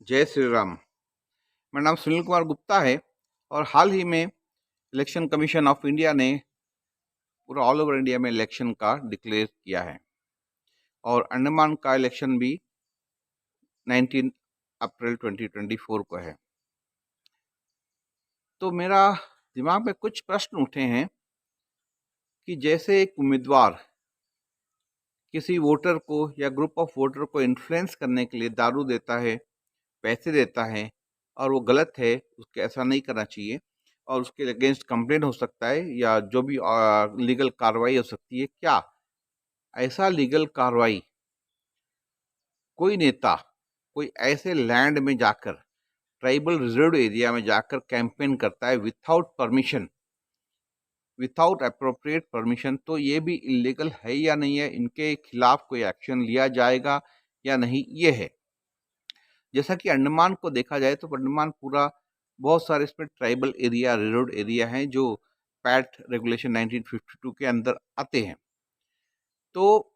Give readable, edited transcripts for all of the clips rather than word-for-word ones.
जय श्री राम। मेरा नाम सुनील कुमार गुप्ता है और हाल ही में इलेक्शन कमीशन ऑफ इंडिया ने पूरा ऑल ओवर इंडिया में इलेक्शन का डिक्लेयर किया है और अंडमान का इलेक्शन भी 19 अप्रैल 2024 को है। तो मेरा दिमाग में कुछ प्रश्न उठे हैं कि जैसे एक उम्मीदवार किसी वोटर को या ग्रुप ऑफ वोटर को इन्फ्लुएंस करने के लिए दारू देता है, पैसे देता है और वो गलत है, उसके ऐसा नहीं करना चाहिए और उसके अगेंस्ट कंप्लेंट हो सकता है या जो भी लीगल कार्रवाई हो सकती है। क्या ऐसा लीगल कार्रवाई कोई नेता कोई ऐसे लैंड में जाकर, ट्राइबल रिजर्व एरिया में जाकर कैंपेन करता है without permission, without appropriate permission, तो ये भी इलीगल है या नहीं है? इनके खिलाफ कोई एक्शन लिया जाएगा या नहीं, ये है। जैसा कि अंडमान को देखा जाए तो अंडमान पूरा बहुत सारे इसमें ट्राइबल एरिया, रिजर्व एरिया हैं जो पैट रेगुलेशन 1952 के अंदर आते हैं। तो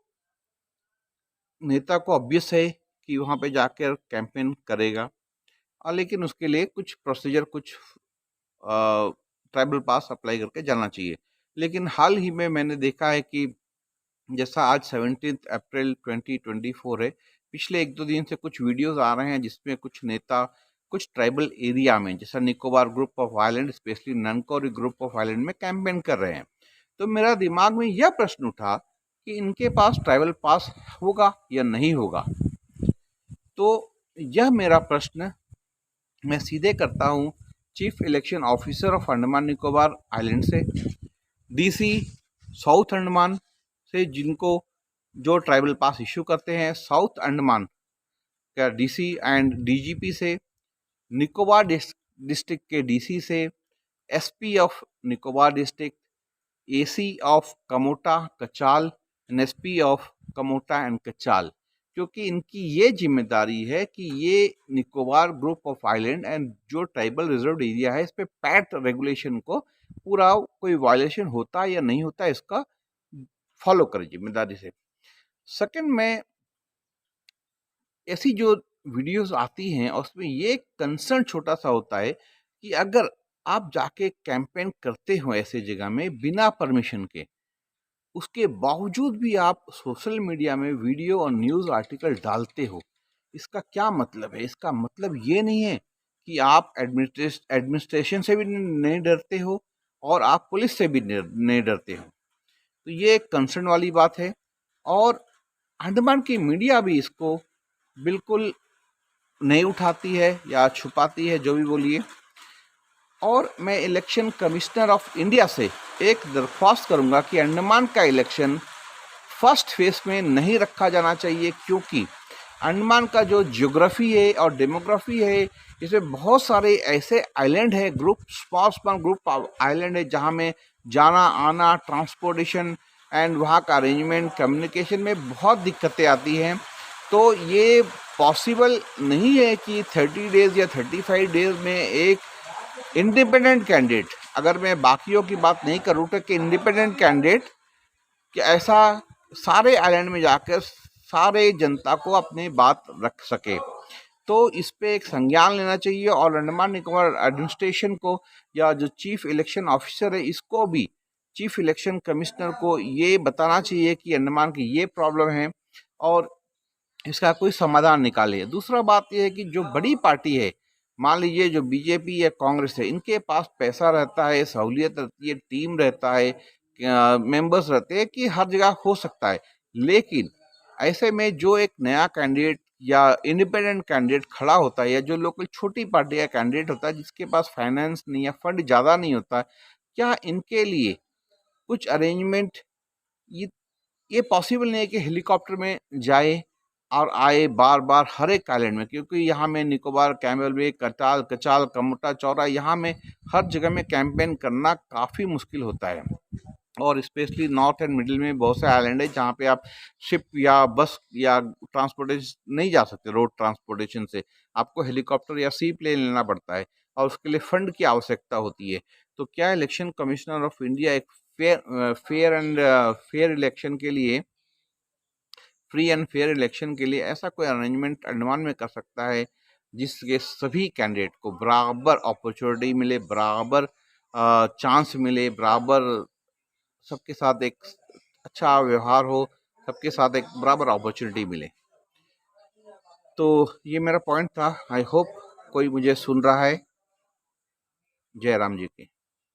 नेता को ऑब्वियस है कि वहाँ पे जाकर कैंपेन करेगा और लेकिन उसके लिए कुछ प्रोसीजर, कुछ ट्राइबल पास अप्लाई करके जाना चाहिए। लेकिन हाल ही में मैंने देखा है कि जैसा आज 17 अप्रैल 2024 है, पिछले 1-2 दिन से कुछ वीडियोस आ रहे हैं जिसमें कुछ नेता कुछ ट्राइबल एरिया में, जैसा Nicobar group of island, specially Nancowry group of island में कैंपेन कर रहे हैं। तो मेरा दिमाग में यह प्रश्न उठा कि इनके पास ट्राइबल पास होगा या नहीं होगा। तो यह मेरा प्रश्न मैं सीधे करता हूँ chief election officer of Andaman Nicobar island से, डीसी साउथ अंडमान से, जिनको जो ट्राइबल पास इशू करते हैं, साउथ अंडमान का डीसी एंड डीजीपी से, निकोबार डिस्ट्रिक्ट के डीसी से, SP of Nicobar district, AC of Kamorta Katchal and SP of Kamorta and Katchal, क्योंकि इनकी ये जिम्मेदारी है कि ये Nicobar group of island and जो ट्राइबल रिजर्व एरिया है, इस पे पैट रेगुलेशन को पूरा कोई वायलेशन होता है या नहीं होता है, इसका फॉलो करे जिम्मेदारी से। सेकंड में ऐसी जो वीडियोस आती हैं और उसमें ये कंसर्न छोटा सा होता है कि अगर आप जाके कैंपेन करते हो ऐसे जगह में बिना परमिशन के, उसके बावजूद भी आप सोशल मीडिया में वीडियो और न्यूज़ आर्टिकल डालते हो, इसका क्या मतलब है? इसका मतलब ये नहीं है कि आप एडमिनिस्ट्रेशन से भी नहीं डरते हो और आप पुलिस से भी नहीं डरते हो। तो ये एक कंसर्न वाली बात है और अंडमान की मीडिया भी इसको बिल्कुल नहीं उठाती है या छुपाती है, जो भी बोलिए। और मैं इलेक्शन कमिश्नर ऑफ इंडिया से एक दरख्वास्त करूंगा कि अंडमान का इलेक्शन फर्स्ट फेज में नहीं रखा जाना चाहिए, क्योंकि अंडमान का जो ज्योग्राफी है और डेमोग्राफी है, इसमें बहुत सारे ऐसे आइलैंड है, ग्रुप स्मॉल ग्रुप आइलैंड है, जहाँ में जाना आना, ट्रांसपोर्टेशन एंड वहाँ का अरेंजमेंट, कम्युनिकेशन में बहुत दिक्कतें आती हैं। तो ये पॉसिबल नहीं है कि 30 डेज़ या 35 डेज़ में एक इंडिपेंडेंट कैंडिडेट, अगर मैं बाकियों की बात नहीं करूँ तो कि इंडिपेंडेंट कैंडिडेट कि ऐसा सारे आइलैंड में जाकर सारे जनता को अपनी बात रख सके। तो इस पे एक संज्ञान लेना चाहिए और अंडमान निकोबार एडमिनिस्ट्रेशन को या जो चीफ इलेक्शन ऑफिसर है, इसको भी, चीफ इलेक्शन कमिश्नर को ये बताना चाहिए कि अंडमान की ये प्रॉब्लम है और इसका कोई समाधान निकाले। दूसरा बात यह है कि जो बड़ी पार्टी है, मान लीजिए जो बीजेपी या कांग्रेस है, इनके पास पैसा रहता है, सहूलियत रहती है, टीम रहता है, मेंबर्स रहते हैं कि हर जगह हो सकता है। लेकिन ऐसे में जो एक नया कैंडिडेट या इंडिपेंडेंट कैंडिडेट खड़ा होता है या जो लोकल छोटी पार्टी का कैंडिडेट होता है जिसके पास फाइनेंस नहीं या फंड ज़्यादा नहीं होता, क्या इनके लिए कुछ अरेंजमेंट, ये ये पॉसिबल नहीं है कि हेलीकॉप्टर में जाए और आए बार बार हर एक आइलैंड में, क्योंकि यहाँ में निकोबार, कैमल बे, कचाल कचाल, कमोटा, चौरा, यहाँ में हर जगह में कैंपेन करना काफ़ी मुश्किल होता है। और स्पेशली नॉर्थ एंड मिडिल में बहुत से आइलैंड है जहाँ पे आप शिप या बस या ट्रांसपोर्टेशन नहीं जा सकते, रोड ट्रांसपोर्टेशन से आपको हेलीकॉप्टर या सी प्लेन लेना पड़ता है और उसके लिए फंड की आवश्यकता होती है। तो क्या इलेक्शन कमिश्नर ऑफ इंडिया एक फेयर इलेक्शन के लिए, फ्री एंड फेयर इलेक्शन के लिए ऐसा कोई अरेंजमेंट अंडमान में कर सकता है? जिसके सभी कैंडिडेट को बराबर अपॉर्चुनिटी मिले, बराबर चांस मिले, बराबर सबके साथ एक अच्छा व्यवहार हो, सबके साथ एक बराबर अपॉर्चुनिटी मिले। तो ये मेरा पॉइंट था। आई होप कोई मुझे सुन रहा है। जय राम जी की।